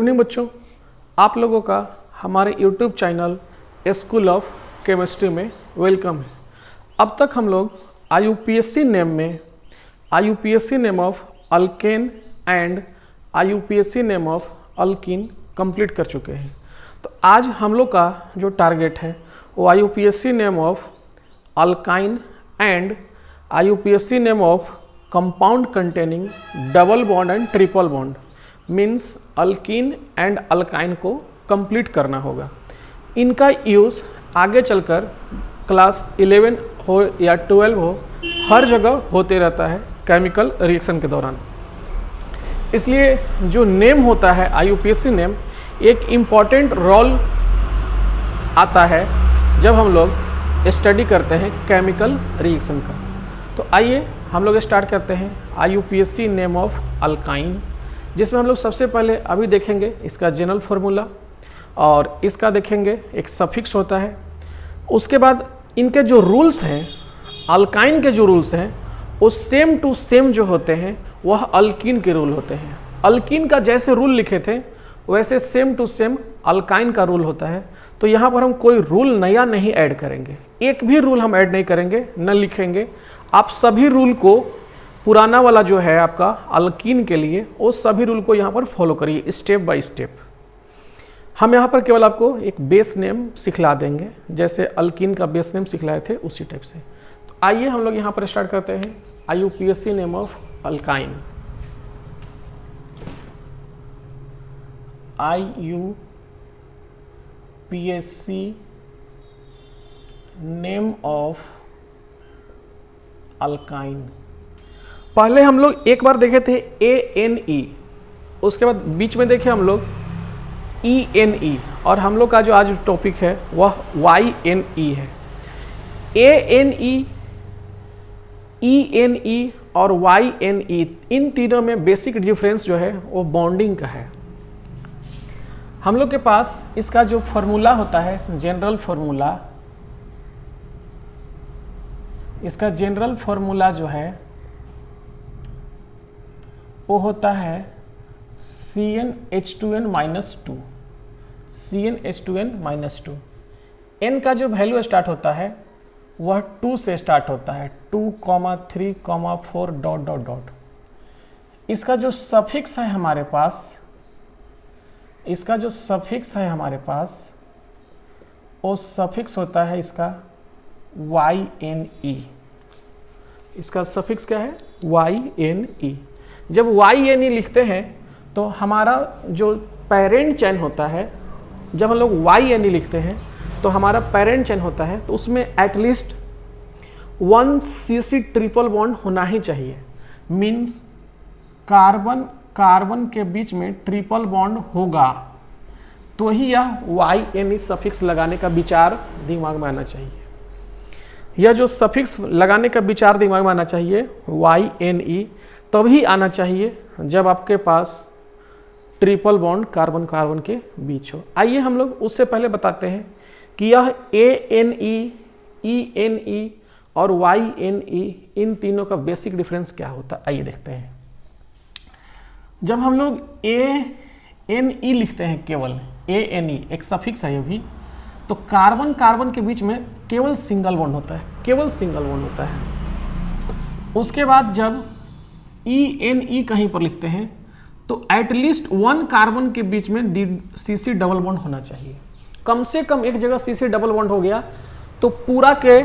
Evening बच्चों, आप लोगों का हमारे YouTube channel school of chemistry में वेलकम है। अब तक हम लोग IUPAC name of alkane and IUPAC name of alkyne complete कर चुके हैं। तो आज हम लोग का जो टारगेट है वो IUPAC name of alkyne and IUPAC name of compound containing double bond and triple bond means alkyne and alkyne को कंप्लीट करना होगा। इनका यूज़ आगे चलकर क्लास 11 हो या 12 हो, हर जगह होते रहता है केमिकल रिएक्शन के दौरान। इसलिए जो नेम होता है IUPAC नेम, एक इम्पॉर्टेंट रोल आता है जब हम लोग स्टडी करते हैं केमिकल रिएक्शन का। तो आइए हम लोग स्टार्ट करते हैं IUPAC नेम ऑफ अल्काइन, जिसमें हम लोग सबसे पहले अभी देखेंगे इसका जनरल फार्मूला और इसका देखेंगे एक सफिक्स होता है। उसके बाद इनके जो रूल्स हैं, अल्काइन के जो रूल्स हैं वो सेम टू सेम जो होते हैं वह अल्कीन के रूल होते हैं। अल्कीन का जैसे रूल लिखे थे वैसे सेम टू सेम अल्काइन का रूल होता है। तो यहाँ पर हम कोई रूल नया नहीं ऐड करेंगे, एक भी रूल हम ऐड नहीं करेंगे, न लिखेंगे। आप सभी रूल को, पुराना वाला जो है आपका अल्कीन के लिए, वो सभी रूल को यहाँ पर फॉलो करिए स्टेप बाय स्टेप। हम यहाँ पर केवल आपको एक बेस नेम सिखला देंगे, जैसे अल्कीन का बेस नेम सिखलाए थे उसी टाइप से। तो आइए हम लोग यहाँ पर स्टार्ट करते हैं IUPAC name of alkyne. IUPAC name of alkyne. पहले हम लोग एक बार देखे थे ANE, उसके बाद बीच में देखे हम लोग ENE, और हम लोग का जो आज टॉपिक है वह YNE है। ANE, ENE और YNE, इन तीनों में बेसिक डिफरेंस जो है वो बॉन्डिंग का है। हम लोग के पास इसका जो फॉर्मूला होता है, जनरल फार्मूला, इसका जनरल फार्मूला जो है वो होता है CnH2n-2, CnH2n-2। n का जो वैल्यू स्टार्ट होता है वह 2 से स्टार्ट होता है, 2, 3, 4 डॉट डॉट डॉट। इसका जो सफिक्स है हमारे पास, इसका जो सफिक्स है हमारे पास वो सफिक्स होता है इसका YNE। इसका सफिक्स क्या है? YNE। जब YNE लिखते हैं तो हमारा जो पेरेंट चेन होता है, जब हम लोग YNE लिखते हैं तो हमारा पेरेंट चेन होता है, तो उसमें एटलीस्ट 1 CC ट्रिपल बॉन्ड होना ही चाहिए। मीन्स कार्बन कार्बन के बीच में ट्रिपल बॉन्ड होगा तो ही यह YNE सफिक्स लगाने का विचार दिमाग में आना चाहिए। यह जो सफिक्स लगाने का विचार दिमाग में आना चाहिए YNE तभी आना चाहिए जब आपके पास ट्रिपल बॉन्ड कार्बन कार्बन के बीच हो। आइए हम लोग उससे पहले बताते हैं कि यह ANE, ENE और YNE, इन तीनों का बेसिक डिफरेंस क्या होता है। आइए देखते हैं। जब हम लोग ANE लिखते हैं, केवल ANE एक सफिक्स है ये भी, तो कार्बन कार्बन के बीच में केवल सिंगल बॉन्ड होता है, केवल सिंगल बॉन्ड होता है। उसके बाद जब ENE कहीं पर लिखते हैं तो एटलीस्ट 1 कार्बन के बीच में CC डबल बॉन्ड होना चाहिए। कम से कम एक जगह CC डबल बॉन्ड हो गया तो पूरा के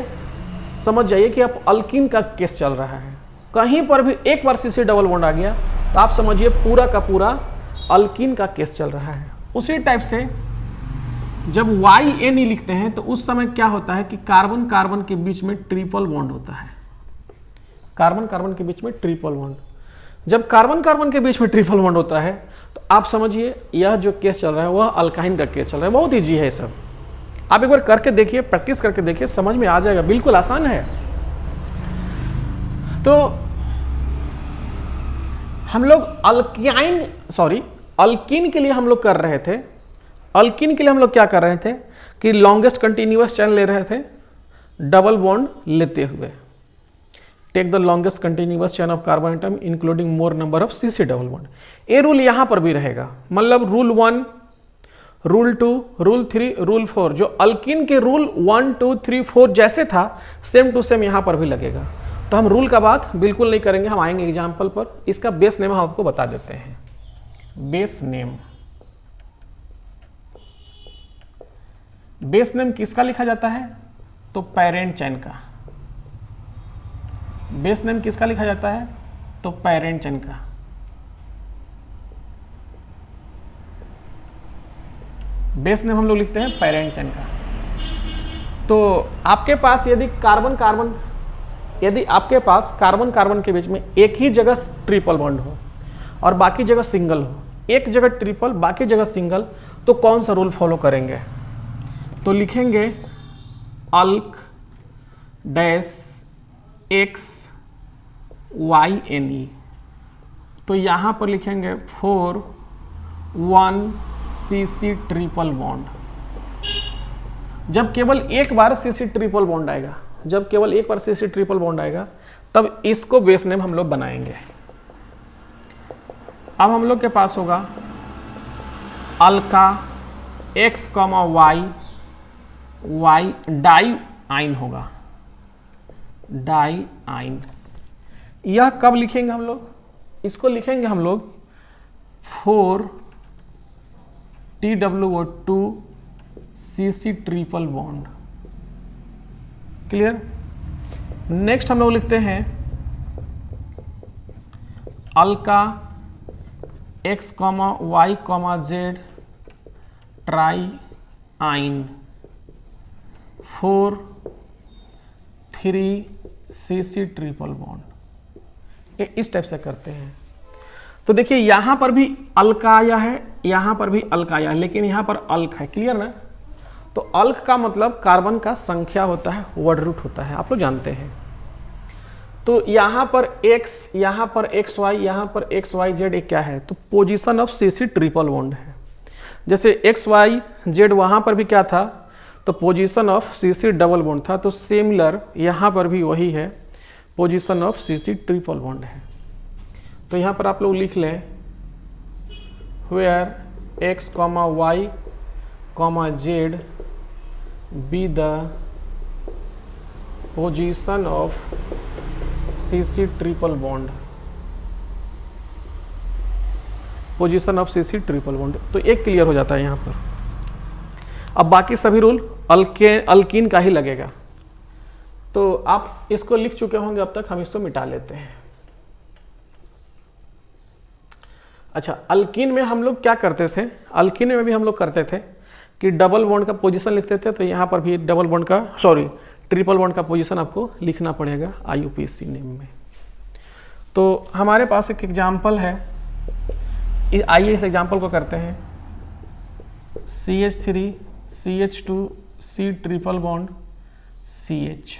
समझ जाइए कि आप अल्कीन का केस चल रहा है। कहीं पर भी एक बार CC डबल बॉन्ड आ गया तो आप समझिए पूरा का पूरा अल्कीन का केस चल रहा है। उसी टाइप से जब YNE लिखते हैं तो उस समय क्या होता है कि कार्बन कार्बन के बीच में ट्रिपल बॉन्ड होता है, कार्बन कार्बन के बीच में ट्रिपल बॉन्ड। जब कार्बन कार्बन के बीच में ट्रिपल बॉन्ड होता है तो आप समझिए यह जो केस चल रहा है वह अल्काइन का केस चल रहा है। बहुत ईजी है सब, आप एक बार करके देखिए, प्रैक्टिस करके देखिए, समझ में आ जाएगा, बिल्कुल आसान है। तो हम लोग अल्कीन के लिए हम लोग कर रहे थे, अल्कीन के लिए हम लोग क्या कर रहे थे कि लॉन्गेस्ट कंटिन्यूअस चेन ले रहे थे डबल बॉन्ड लेते हुए। Take the longest continuous chain of carbon atom including more number of CC double bond. ये रूल यहाँ पर भी रहेगा, मतलब रूल 1, रूल 2, रूल 3, रूल 4, जो अल्किन के रूल 1, 2, 3, 4 जैसे था सेम टू सेम यहाँ पर भी लगेगा। तो हम रूल का बात बिल्कुल नहीं करेंगे, हम आएंगे एग्जाम्पल पर। इसका बेस नेम हम आपको बता देते हैं। बेस नेम, बेस नेम किसका लिखा जाता है? तो पेरेंट चेन का। बेस नेम किसका लिखा जाता है? तो पेरेंट चेन का। बेस नेम हम लोग लिखते हैं पेरेंट चेन का। तो आपके पास यदि आपके पास कार्बन कार्बन के बीच में एक ही जगह ट्रिपल बॉन्ड हो और बाकी जगह सिंगल हो, एक जगह ट्रिपल बाकी जगह सिंगल, तो कौन सा रूल फॉलो करेंगे? तो लिखेंगे अल्क डैश XYNE। तो यहाँ पर लिखेंगे 4 1 CC ट्रिपल बॉन्ड। जब केवल एक बार CC ट्रिपल बॉन्ड आएगा, जब केवल एक बार CC ट्रिपल बॉन्ड आएगा, तब इसको बेस नेम हम लोग बनाएंगे। अब हम लोग के पास होगा अल्का X, Y डाई आइन होगा, डाई आइन। यह कब लिखेंगे हम लोग? इसको लिखेंगे हम लोग 4 TWO2 CC triple bond. Clear? Next हम लोग लिखते हैं Alka X, Y, Z try आइन 4 3 CC ट्रिपल बॉन्ड। ये इस टाइप से करते हैं। तो देखिए यहां पर भी अल्का आया है, यहां पर भी अल्का आया है, लेकिन यहां पर अल्क है। क्लियर ना? तो अल्क का मतलब कार्बन का संख्या होता है, वर्ड रूट होता है, आप लोग जानते हैं। तो यहां पर X, यहां पर XY, यहां पर XYZ एक क्या है? तो position of CC triple bond है। जैसे XYZ वहां पर भी क्या था? तो position of CC double bond था। तो सिमिलर यहां पर भी वही है, position of CC triple bond है। तो यहां पर आप लोग लिख लें where X, Y, Z be the position of CC triple bond, position of CC triple bond. तो एक क्लियर हो जाता है यहां पर। अब बाकी सभी रूल अल्कीन का ही लगेगा। तो आप इसको लिख चुके होंगे अब तक, हम इसको मिटा लेते हैं। अच्छा, अल्कीन में हम लोग क्या करते थे? अल्कीन में भी हम लोग करते थे कि डबल बॉन्ड का पोजीशन लिखते थे। तो यहाँ पर भी डबल बॉन्ड का ट्रिपल बॉन्ड का पोजीशन आपको लिखना पड़ेगा IUPAC नेम में। तो हमारे पास एक एग्जाम्पल है, आइए इस एग्जाम्पल को करते हैं। CH3 CH2 C triple bond CH।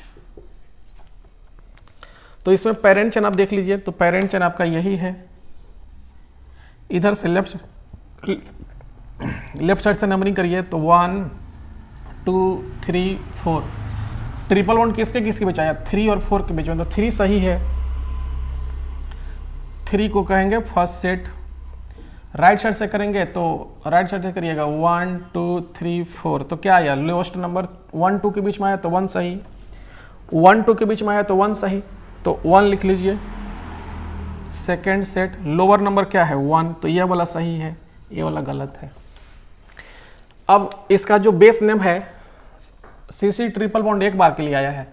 तो इसमें पेरेंट चेन आप देख लीजिए। तो पेरेंट चेन आपका यही है। इधर से लेफ्ट साइड से नंबरिंग करिए तो 1 2 3 4। ट्रिपल बॉन्ड किसके किसके बीच आया? 3 और 4 के बीच में। तो 3 सही है, 3 को कहेंगे फर्स्ट सेट। राइट साइड से करेंगे तो राइट साइड से करिएगा 1 2 3 4। तो क्या आया? लोएस्ट नंबर 1 2 के बीच में आया तो 1 सही, 1 2 के बीच में आया तो 1 सही, तो 1 लिख लीजिए। सेकेंड सेट लोअर नंबर क्या है? 1, तो ये वाला सही है, ये वाला गलत है। अब इसका जो बेस नेम है CC ट्रिपल बॉन्ड एक बार के लिए आया है।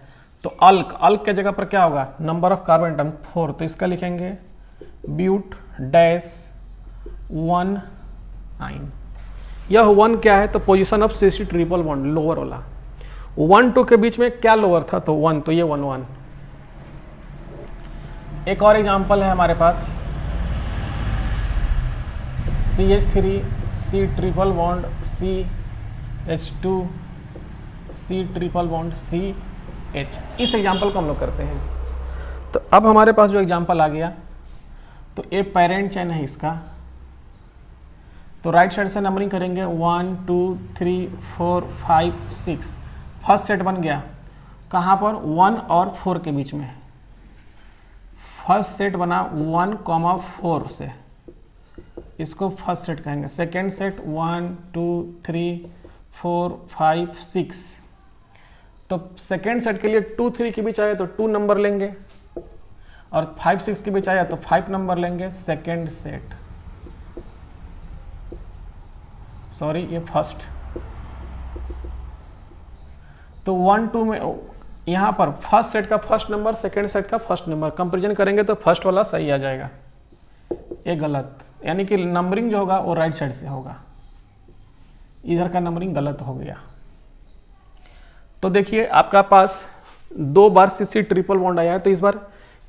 तो अल्क के जगह पर क्या होगा? Number of carbon atom 4। तो इसका लिखेंगे ब्यूट डैश 1 आइन। यह 1 क्या है? तो position of CC triple bond lower वाला। 1 2 के बीच में क्या लोअर था? तो 1, तो ये 1 1। एक और एग्जांपल है हमारे पास CH3 C triple bond CH2 C triple bond CH। इस एग्जांपल को हम लोग करते हैं। तो अब हमारे पास जो एग्जांपल आ गया, तो ये पेरेंट चेन है इसका। तो राइट साइड से नंबरिंग करेंगे 1 2 3 4 5 6। फर्स्ट सेट बन गया कहाँ पर? 1 और 4 के बीच में। फर्स्ट सेट बना 1,4 से, इसको फर्स्ट सेट कहेंगे। सेकेंड सेट 1 2 3 4 5 6, तो सेकेंड सेट के लिए 2 3 के बीच आए तो 2 नंबर लेंगे, और 5 6 के बीच आया तो 5 नंबर लेंगे। सेकेंड सेट, सॉरी ये फर्स्ट, तो 1 2 में यहाँ पर फर्स्ट सेट का फर्स्ट नंबर, सेकेंड सेट का फर्स्ट नंबर कंपेरिजन करेंगे तो फर्स्ट वाला सही आ जाएगा, ये गलत, यानी कि नंबरिंग जो होगा वो राइट साइड से होगा, इधर का नंबरिंग गलत हो गया। तो देखिए आपका पास 2 बार CC ट्रिपल बॉन्ड आया है, तो इस बार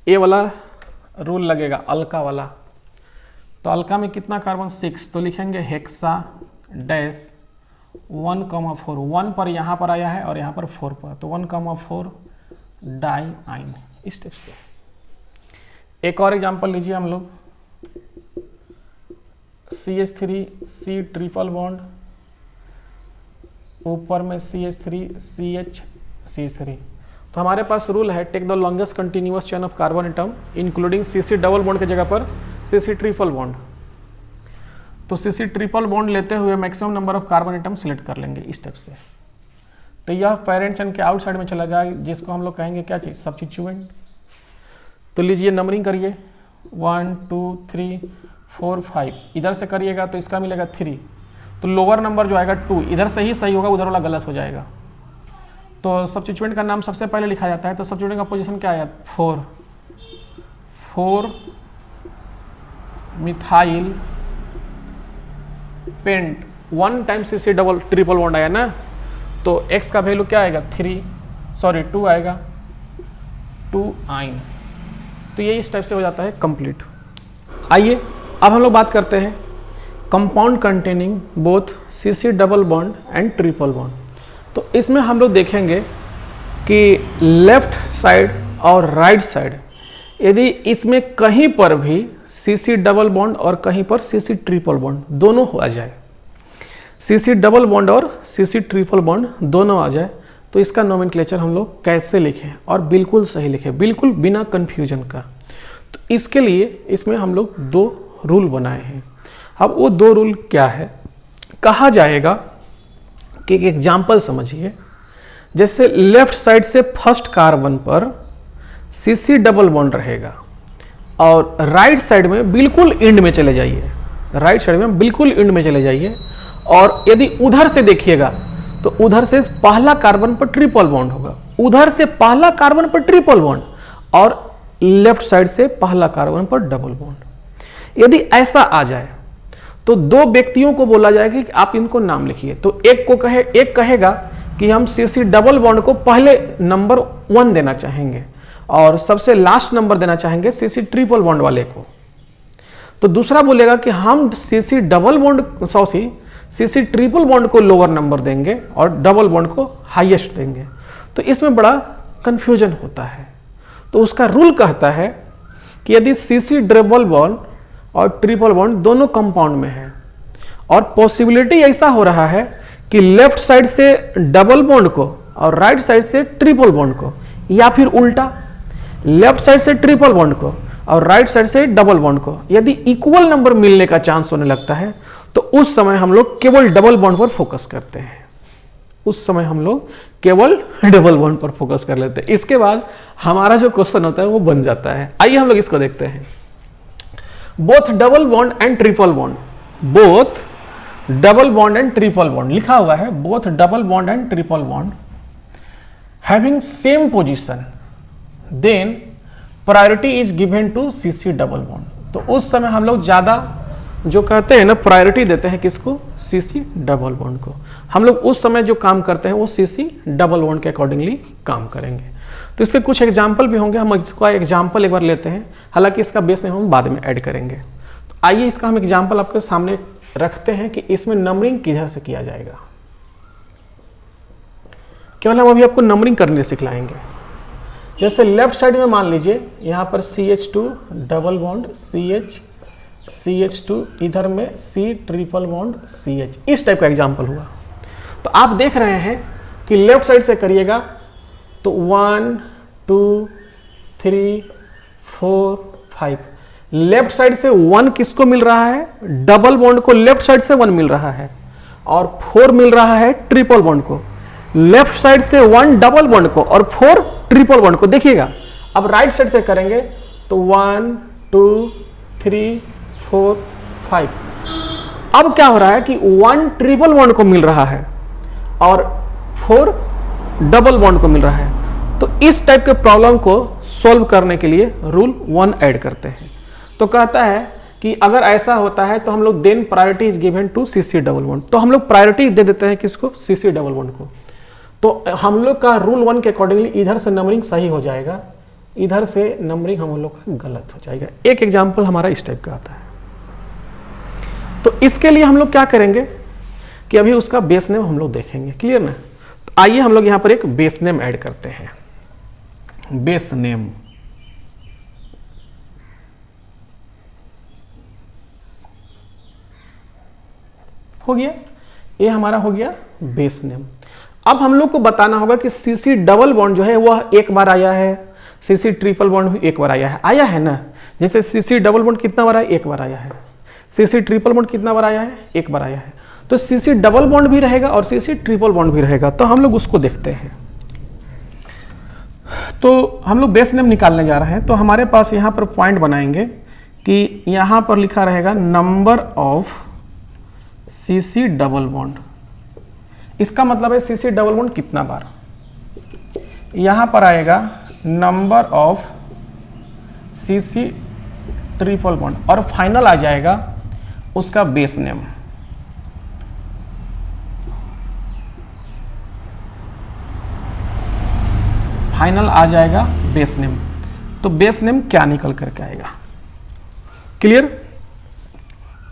ए वाला रूल लगेगा, अल्का वाला। तो अल्का में कितना कार्बन 6, तो लिखेंगे हेक्सा डैश 1,4, 1 पर यहाँ पर आया है और यहाँ पर 4 पर, तो 1,4 डाई आइन, इस टाइप से। एक और एग्जांपल लीजिए हम लोग, CH3 C ट्रिपल बॉन्ड, ऊपर में CH3 CH CH3। तो हमारे पास रूल है take the longest continuous chain of carbon atom including CC double bond की जगह पर CC ट्रिपल बॉन्ड। तो CC ट्रिपल बॉन्ड लेते हुए maximum number of carbon atom select कर लेंगे इस टाइप से। तो यह पेरेंट चेन के आउटसाइड में चला जाएगा, जिसको हम लोग कहेंगे क्या चीज़, सब्स्टिट्यूएंट। तो लीजिए नंबरिंग करिए 1 2 3 4 5, इधर से करिएगा तो इसका मिलेगा 3, तो लोअर नंबर जो आएगा 2, इधर से ही सही होगा, उधर वाला गलत हो जाएगा। तो सब्स्टिट्यूएंट का नाम सबसे पहले लिखा जाता है, तो सब्स्टिट्यूएंट का पोजीशन क्या आया 4 methyl paint, 1 time CC double triple bond आया ना, तो X का वैल्यू क्या आएगा 2 आएगा, 2 आइन। तो ये इस टाइप से हो जाता है कंप्लीट। आइए अब हम लोग बात करते हैं compound containing both CC double bond and triple bond. तो इसमें हम लोग देखेंगे कि लेफ्ट साइड और राइट साइड, यदि इसमें कहीं पर भी CC डबल बॉन्ड और कहीं पर CC ट्रिपल बॉन्ड दोनों आ जाए, CC डबल बॉन्ड और CC ट्रिपल बॉन्ड दोनों आ जाए, तो इसका नोमेनक्लेचर हम लोग कैसे लिखें और बिल्कुल सही लिखें, बिल्कुल बिना कन्फ्यूजन का। तो इसके लिए इसमें हम लोग 2 रूल बनाए हैं। अब वो 2 रूल क्या है, कहा जाएगा कि एक एग्जाम्पल समझिए, जैसे लेफ्ट साइड से फर्स्ट कार्बन पर CC डबल बॉन्ड रहेगा और राइट साइड में बिल्कुल एंड में चले जाइए, राइट साइड में बिल्कुल एंड में चले जाइए, और यदि उधर से देखिएगा तो उधर से पहला कार्बन पर ट्रिपल बॉन्ड होगा, उधर से पहला कार्बन पर ट्रिपल बॉन्ड, और लेफ्ट साइड से पहला कार्बन पर डबल बॉन्ड। यदि ऐसा आ जाए तो 2 व्यक्तियों को बोला जाएगा कि आप इनको नाम लिखिए। तो एक कहेगा कि हम CC डबल बॉन्ड को पहले नंबर 1 देना चाहेंगे और सबसे लास्ट नंबर देना चाहेंगे CC ट्रिपल बॉन्ड वाले को। तो दूसरा बोलेगा कि हम CC double bond CC triple bond को लोअर नंबर देंगे और डबल बॉन्ड को हाईएस्ट देंगे। तो इसमें बड़ा कंफ्यूजन होता है। तो उसका रूल कहता है कि यदि CC डबल बॉन्ड और ट्रिपल बॉन्ड दोनों कंपाउंड में है और पॉसिबिलिटी ऐसा हो रहा है कि लेफ्ट साइड से डबल बॉन्ड को और राइट साइड से ट्रिपल बॉन्ड को, या फिर उल्टा लेफ्ट साइड से ट्रिपल बॉन्ड को और राइट साइड से डबल बॉन्ड को यदि इक्वल नंबर मिलने का चांस होने लगता है, तो उस समय हम लोग केवल डबल बॉन्ड पर फोकस करते हैं, उस समय हम लोग केवल डबल बॉन्ड पर फोकस कर लेते हैं। इसके बाद हमारा जो क्वेश्चन होता है वो बन जाता है। आइए हम लोग इसको देखते हैं। Both double bond and triple bond, both double bond and triple bond लिखा हुआ है, both double bond and triple bond having same position, then priority is given to CC double bond. तो उस समय हम लोग ज्यादा जो कहते हैं ना प्रायोरिटी देते हैं किसको, CC डबल बॉन्ड को। हम लोग उस समय जो काम करते हैं वो CC डबल बॉन्ड के अकॉर्डिंगली काम करेंगे। तो इसके कुछ एग्जाम्पल भी होंगे, हम इसका एग्जाम्पल एक बार लेते हैं, हालांकि इसका बेस में हम बाद में ऐड करेंगे। तो आइए इसका हम एग्जाम्पल आपके सामने रखते हैं कि इसमें नंबरिंग किधर से किया जाएगा। केवल हम अभी आपको नंबरिंग करने सिखलाएंगे। जैसे लेफ्ट साइड में मान लीजिए यहाँ पर CH2 डबल बॉन्ड CH2, इधर में C ट्रिपल बॉन्ड CH, इस टाइप का एग्जाम्पल हुआ। तो आप देख रहे हैं कि लेफ्ट साइड से करिएगा तो 1 2 3 4 5। लेफ्ट साइड से 1 किसको मिल रहा है? डबल बॉन्ड को लेफ्ट साइड से 1 मिल रहा है, और 4 मिल रहा है ट्रिपल बॉन्ड को। लेफ्ट साइड से 1 डबल बॉन्ड को और 4 ट्रिपल बॉन्ड को। देखिएगा अब राइट साइड से करेंगे तो 1 2 3 4 5। अब क्या हो रहा है कि 1 ट्रिपल बॉन्ड को मिल रहा है और 4 डबल बॉन्ड को मिल रहा है। तो इस टाइप के प्रॉब्लम को सॉल्व करने के लिए रूल 1 ऐड करते हैं। तो कहता है कि अगर ऐसा होता है तो हम लोग then priority is given to CC double bond. तो हम लोग प्रायोरिटी दे देते हैं किसको? सीसी डबल बॉन्ड को। तो हम लोग का रूल 1 के अकॉर्डिंगली इधर से नंबरिंग सही हो जाएगा, इधर से नंबरिंग हम लोग का गलत हो जाएगा। एक एग्जाम्पल हमारा इस टाइप का आता है। तो इसके लिए हम लोग क्या करेंगे कि अभी उसका बेस नेम हम लोग देखेंगे। क्लियर ना? तो आइए हम लोग यहां पर एक बेस नेम ऐड करते हैं। बेस नेम हो गया, ये हमारा हो गया बेस नेम। अब हम लोग को बताना होगा कि सीसी डबल बॉन्ड जो है वह एक बार आया है, सीसी ट्रिपल बॉन्ड भी एक बार आया है ना। जैसे सीसी डबल बॉन्ड कितना बार आया? एक बार आया है। सीसी ट्रिपल बॉन्ड कितना बार आया है? एक बार आया है। तो सीसी डबल बॉन्ड भी रहेगा और सीसी ट्रिपल बॉन्ड भी रहेगा। तो हम लोग उसको देखते हैं। तो हम लोग बेस नेम निकालने जा रहे हैं। तो हमारे पास यहाँ पर पॉइंट बनाएंगे कि यहाँ पर लिखा रहेगा number of CC double bond. इसका मतलब है सीसी डबल बॉन्ड कितना बार। यहाँ पर आएगा number of CC triple bond और फाइनल आ जाएगा उसका बेस नेम। फाइनल आ जाएगा बेस नेम। तो बेस नेम क्या निकल करके आएगा? क्लियर?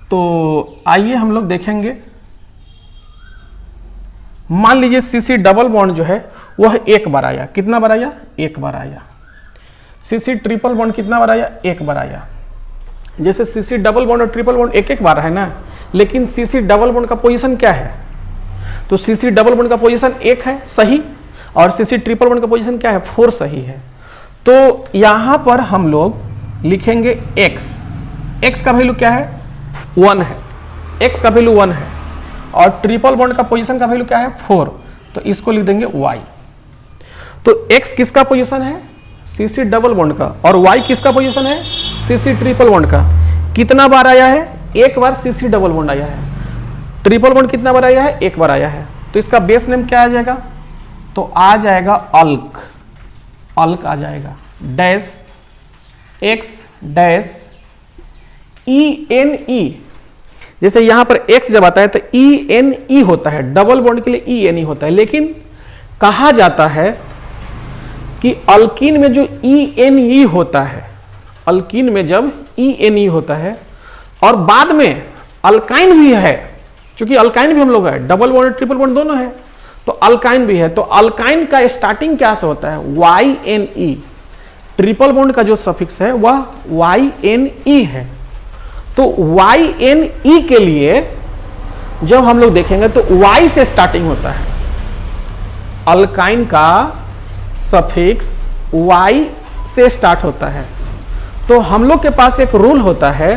तो आइए हम लोग देखेंगे। मान लीजिए सीसी डबल बॉन्ड जो है वह एक बार आया। कितना बार आया? एक बार आया। सीसी ट्रिपल बॉन्ड कितना बार आया? एक बार आया। जैसे सीसी डबल बॉन्ड और ट्रिपल बॉन्ड एक एक बार है ना, लेकिन सीसी डबल बॉन्ड का पोजीशन क्या है? तो सीसी डबल बॉन्ड का पोजीशन 1 है सही, और सीसी ट्रिपल बॉन्ड का पोजीशन क्या है? 4 सही है। तो यहां पर हम लोग लिखेंगे x का वैल्यू क्या है? 1 है। x का वैल्यू 1 है और ट्रिपल बॉन्ड का पोजीशन का वैल्यू क्या है? 4। तो इसको लिख देंगे y। तो x किसका पोजीशन है? सीसी डबल बॉन्ड का, और y किसका पोजीशन है? सीसी ट्रिपल बॉन्ड का। कितना बार आया है? एक बार सीसी डबल बॉन्ड आया है। ट्रिपल बॉन्ड कितना बार आया है? एक बार आया है। तो इसका बेस नेम क्या आ जाएगा? तो आ जाएगा अल्क। अल्क आ जाएगा डैश x डैश ENE। जैसे यहां पर x जब आता है तो ENE होता है, डबल बॉन्ड के लिए ENE होता है। लेकिन कहा जाता है कि अल्कीन में जो ENE होता है, अल्कीन में जब ENE होता है और बाद में अल्काइन भी है, क्योंकि अल्काइन भी हम लोग है, डबल बॉन्ड ट्रिपल बॉन्ड दोनों है, तो अल्काइन भी है। तो अल्काइन का स्टार्टिंग क्या से होता है? YNE। ट्रिपल बॉन्ड का जो सफिक्स है वह YNE है। तो YNE के लिए जब हम लोग देखेंगे तो Y से स्टार्टिंग होता है। अल्काइन का सफिक्स Y से स्टार्ट होता है। तो हम लोग के पास एक रूल होता है।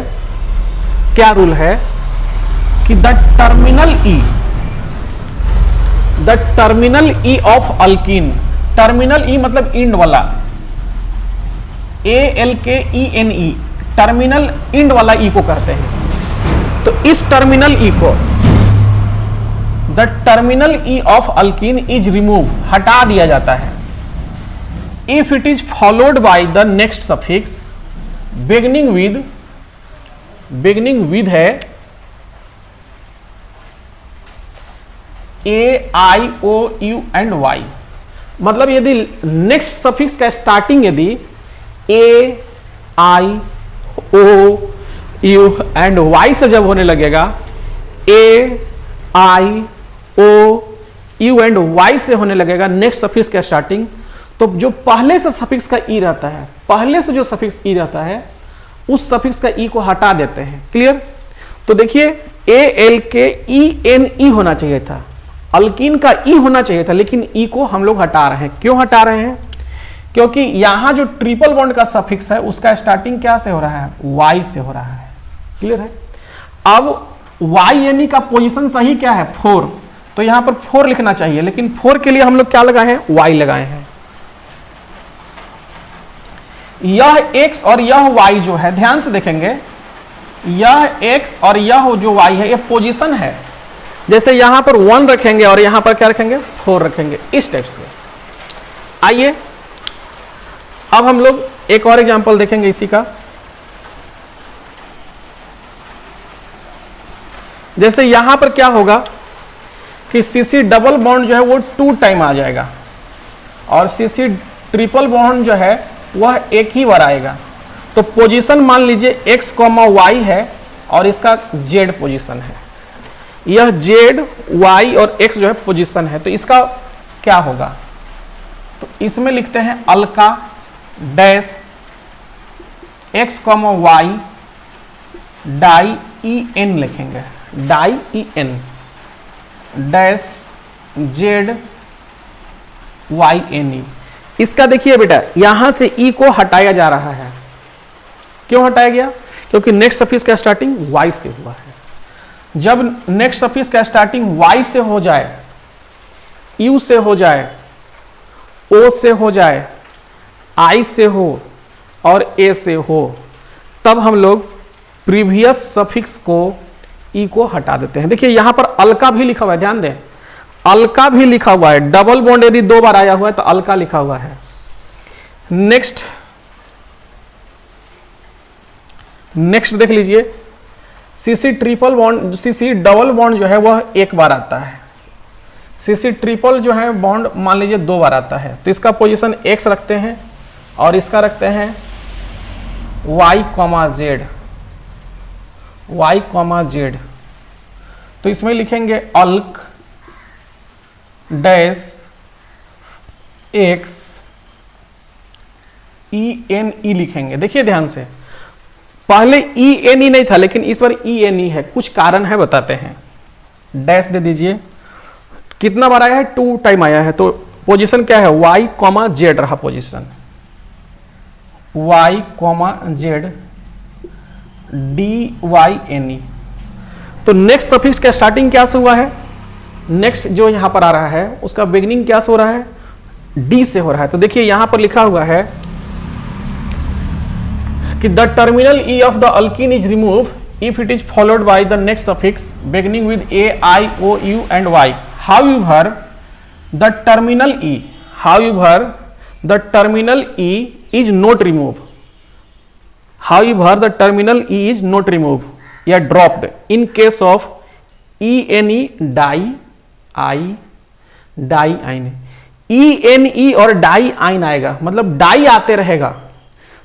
क्या रूल है? कि the terminal E of alkyne. Terminal E मतलब इंड वाला, ALKENE, टर्मिनल इंड वाला E को कहते हैं। तो इस टर्मिनल E को, the terminal E of alkyne is remove, हटा दिया जाता है, if it is followed by the next suffix beginning with है A, I, O, U and Y। मतलब यदि नेक्स्ट सफिक्स का स्टार्टिंग यदि A, I, O, U and Y से जब होने लगेगा, A, I, O, U and Y से होने लगेगा नेक्स्ट सफिक्स का स्टार्टिंग, तो जो पहले से सफिक्स का E रहता है, पहले से जो सफिक्स E रहता है उस सफिक्स का E को हटा देते हैं। क्लियर? तो देखिए ALKENE होना चाहिए था, अल्कीन का E होना चाहिए था, लेकिन E को हम लोग हटा रहे हैं। क्यों हटा रहे हैं? क्योंकि यहां जो ट्रिपल बॉन्ड का सफिक्स है उसका स्टार्टिंग क्या से हो रहा है, वाई से हो रहा है। क्लियर है। अब वाई यानी का पोजीशन सही क्या है, 4, तो यहां पर 4 लिखना चाहिए, लेकिन 4 के लिए हम लोग क्या लगाए हैं, वाई लगाए हैं। यह x और यह y जो है, ध्यान से देखेंगे, यह x और यह जो y है, यह पोजीशन है। जैसे यहां पर 1 रखेंगे और यहां पर क्या रखेंगे, 4 रखेंगे, इस टाइप से। आइए अब हम लोग एक और एग्जांपल देखेंगे इसी का। जैसे यहां पर क्या होगा कि CC डबल बॉन्ड जो है वो 2 टाइम आ जाएगा और CC ट्रिपल बॉन्ड जो है वह एक ही बार आएगा। तो पोजीशन मान लीजिए x, y है और इसका z पोजीशन है। यह z, y और x जो है पोजीशन है। तो इसका क्या होगा, तो इसमें लिखते हैं alka dash x, y di en लिखेंगे, di en dash z y n e। इसका देखिए बेटा, यहां से e को हटाया जा रहा है। क्यों हटाया गया, क्योंकि नेक्स्ट सफिक्स का स्टार्टिंग y से हुआ है। जब नेक्स्ट सफिक्स का स्टार्टिंग y से हो जाए, u से हो जाए, o से हो जाए, i से हो और a से हो, तब हम लोग प्रीवियस सफिक्स को e को हटा देते हैं। देखिए यहां पर अल्का भी लिखा हुआ है, ध्यान दें, अल्का भी लिखा हुआ है। डबल बॉन्ड यदि 2 बार आया हुआ है तो अल्का लिखा हुआ है। नेक्स्ट देख लीजिए, CC triple bond, CC double bond जो है वह 1 बार आता है। CC ट्रिपल जो है बॉन्ड मान लीजिए 2 बार आता है। तो इसका पोजीशन x रखते हैं और इसका रखते हैं y, z, y, z। तो इसमें लिखेंगे अल्क डैश x e लिखेंगे। देखिए ध्यान से, पहले e नहीं था लेकिन इस बार e है, कुछ कारण है, बताते हैं। डैश दे दीजिए, कितना बार आया है, 2 टाइम आया है। तो पोजीशन क्या है, y, z रहा position, y, z dy ne। तो नेक्स्ट सफिक्स का स्टार्टिंग क्या से हुआ है, नेक्स्ट जो यहां पर आ रहा है उसका बिगिनिंग क्या से हो रहा है, डी से हो रहा है। तो देखिए यहां पर लिखा हुआ है कि the terminal E of the alkene is remove if it is followed by the next suffix beginning with A, I, O, U and Y. However the terminal E is not remove, however the terminal E is not remove या dropped in case of E di ene. E और die आइन आएगा, मतलब die आते रहेगा।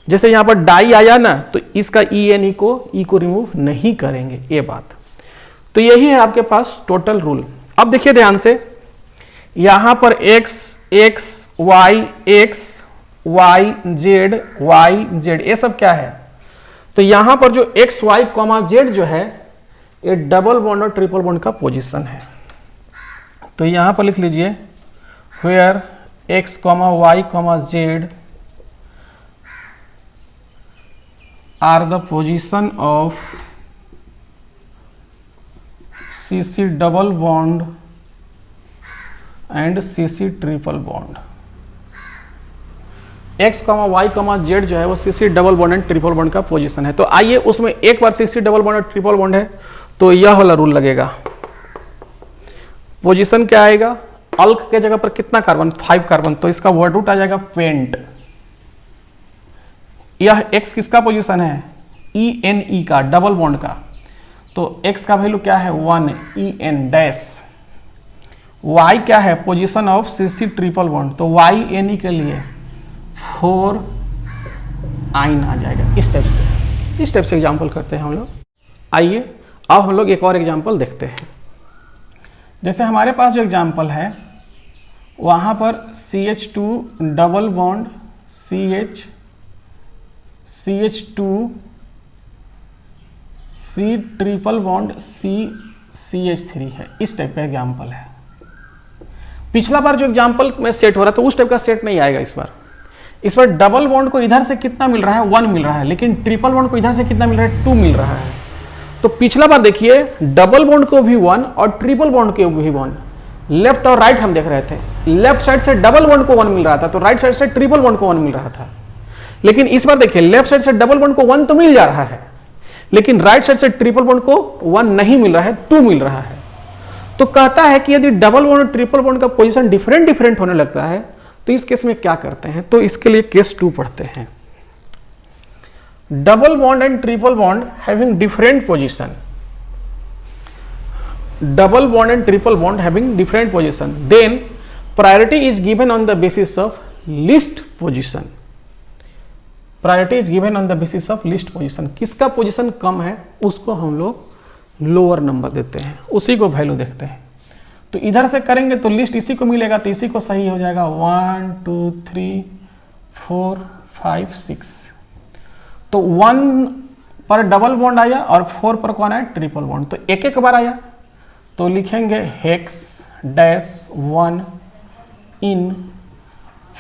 जैसे यहां पर डाई आया ना, तो इसका ई को रिमूव नहीं करेंगे, ये बात। तो यही है आपके पास टोटल रूल। अब देखिए ध्यान से, यहां पर x, y, z ये सब क्या है, तो यहां पर जो x, y, z जो है ये डबल बॉन्ड और ट्रिपल बॉन्ड का पोजीशन है। तो यहां पर लिख लीजिए where x, y, z are the position of CC double bond and CC triple bond. x, y, z जो है वो CC double bond and triple bond का पोजीशन है। तो आइए उसमें एक बार CC डबल बॉन्ड और ट्रिपल बॉन्ड है तो यह वाला रूल लगेगा। पोजीशन क्या आएगा, अल्क के जगह पर कितना कार्बन, 5 कार्बन, तो इसका वर्ड रूट आ जाएगा पेंट। यह x किसका पोजीशन है, E का, डबल बॉन्ड का। तो x का वैल्यू क्या है 1 En डैश। y क्या है, position of CC triple bond, तो YNE के लिए 4 आइन आ जाएगा। इस टाइप से एग्जाम्पल करते हैं हम लोग। आइए अब हम लोग एक और एग्जाम्पल देखते हैं। जैसे हमारे पास जो एग्जाम्पल है वहाँ पर CH2 double bond CH2 C triple bond CH3 है। इस टाइप का एग्जाम्पल है। पिछला बार जो एग्जाम्पल में सेट हो रहा था उस टाइप का सेट नहीं आएगा इस बार। इस पर डबल बॉन्ड को इधर से कितना मिल रहा है, 1 मिल रहा है, लेकिन ट्रिपल बॉन्ड को इधर से कितना मिल रहा है, 2 मिल रहा है। तो पिछला बार देखिए डबल बॉन्ड को भी 1 और ट्रिपल बॉन्ड को भी 1, लेफ्ट और राइट हम देख रहे थे। लेफ्ट साइड से डबल बॉन्ड को 1 मिल रहा था, तो राइट साइड से ट्रिपल बॉन्ड को 1 मिल रहा था। लेकिन इस बार देखिए लेफ्ट साइड से डबल बॉन्ड को 1 तो मिल जा रहा है, लेकिन राइट साइड से ट्रिपल बॉन्ड को 1 नहीं मिल रहा है, 2 मिल रहा है। तो कहता है कि यदि डबल बॉन्ड और ट्रिपल बॉन्ड का पोजीशन डिफरेंट होने लगता है तो इस केस में क्या करते हैं, तो इसके लिए केस 2 पढ़ते हैं। Double bond and triple bond having different position, double bond and triple bond having different position, then priority is given on the basis of least position. Priority is given on the basis of least position. किसका position कम है उसको हम लोग lower number देते हैं, उसी को value देखते हैं। तो इधर से करेंगे तो लिस्ट इसी को मिलेगा, तो इसी को सही हो जाएगा 1 2 3 4 5 6। तो 1 पर डबल बॉन्ड आया और 4 पर कौन आया, ट्रिपल बॉन्ड। तो एक एक बार आया तो लिखेंगे हेक्स डैश 1 इन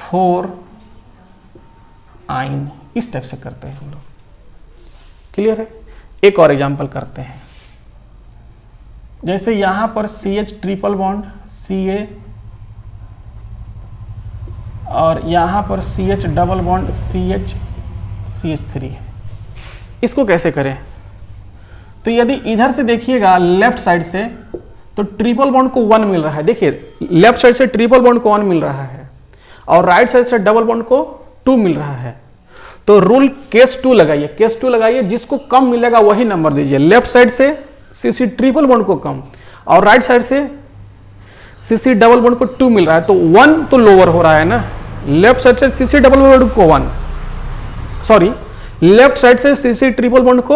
4 आइन, इस टाइप से करते हैं हम लोग। क्लियर है? एक और एग्जांपल करते हैं। जैसे यहां पर CH ट्रिपल बॉन्ड Ca और यहां पर CH डबल बॉन्ड CH3 है। इसको कैसे करें? तो यदि इधर से देखिएगा लेफ्ट साइड से तो ट्रिपल बॉन्ड को 1 मिल रहा है, देखिए लेफ्ट साइड से ट्रिपल बॉन्ड को 1 मिल रहा है और राइट साइड से डबल बॉन्ड को 2 मिल रहा है। तो रूल केस 2 लगाइए, केस 2 लगाइए, जिसको कम मिलेगा वही नंबर दीजिए। लेफ्ट साइड से CC ट्रिपल बॉन्ड को कम और राइट साइड से CC डबल बॉन्ड को 2 मिल रहा है, तो 1 तो लोअर हो रहा है ना। लेफ्ट साइड से CC डबल बॉन्ड को 1, सॉरी लेफ्ट साइड से CC ट्रिपल बॉन्ड को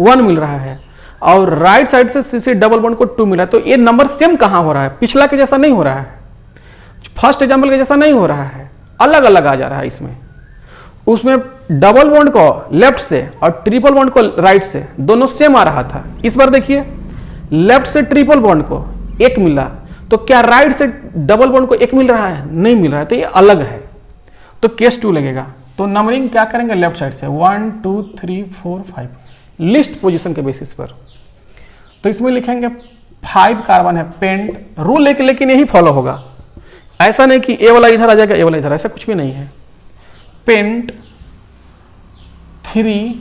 1 मिल रहा है और राइट साइड से CC डबल बॉन्ड को 2 मिला, तो ये नंबर सेम कहां हो रहा है, पिछला के जैसा नहीं हो रहा है, फर्स्ट एग्जांपल के जैसा नहीं हो रहा है, अलग अलग आ जा रहा है इसमें। उसमें डबल बॉन्ड को लेफ्ट से और ट्रिपल बॉन्ड को राइट से दोनों सेम आ रहा था। इस बार देखिए लेफ्ट से ट्रिपल बॉन्ड को 1 मिला, तो क्या राइट से डबल बॉन्ड को 1 मिल रहा है, नहीं मिल रहा है, तो ये अलग है, तो केस 2 लगेगा। तो नंबरिंग क्या करेंगे, लेफ्ट साइड से 1 2 3 4 5 लिस्ट पोजीशन के बेसिस पर। तो इसमें लिखेंगे 5 कार्बन है, पेंट रूल लेकिन यही फॉलो होगा, ऐसा नहीं कि ए वाला इधर आ जाएगा ए वाला इधर, ऐसा कुछ भी नहीं है। पेंट 3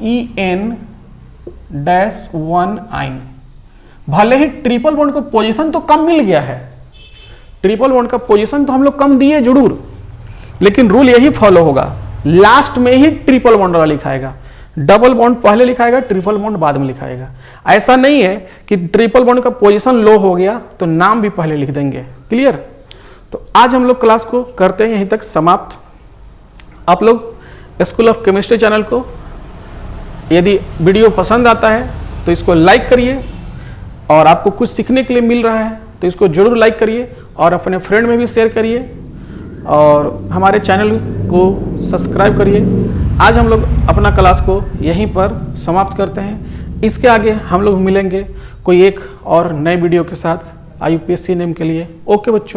EN-1 आइन। भले ही ट्रिपल बॉन्ड को पोजीशन तो कम मिल गया है, ट्रिपल बॉन्ड का पोजीशन तो हम लोग कम दिए जरूर, लेकिन रूल यही फॉलो होगा, लास्ट में ही ट्रिपल बॉन्ड वाला लिखाएगा, डबल बॉन्ड पहले लिखाएगा, ट्रिपल बॉन्ड बाद में लिखाएगा। ऐसा नहीं है कि ट्रिपल बॉन्ड का पोजीशन लो हो गया तो नाम भी पहले लिख देंगे। क्लियर? तो आज हम लोग क्लास को करते हैं यहीं तक समाप्त। आप लोग स्कूल ऑफ केमिस्ट्री चैनल को यदि वीडियो पसंद आता है तो इसको लाइक करिए, और आपको कुछ सीखने के लिए मिल रहा है तो इसको जरूर लाइक करिए और अपने फ्रेंड में भी शेयर करिए और हमारे चैनल को सब्सक्राइब करिए। आज हम लोग अपना क्लास को यहीं पर समाप्त करते हैं। इसके आगे हम लोग मिलेंगे कोई एक और नए वीडियो के साथ IUPAC नेम के लिए। ओके बच्चों।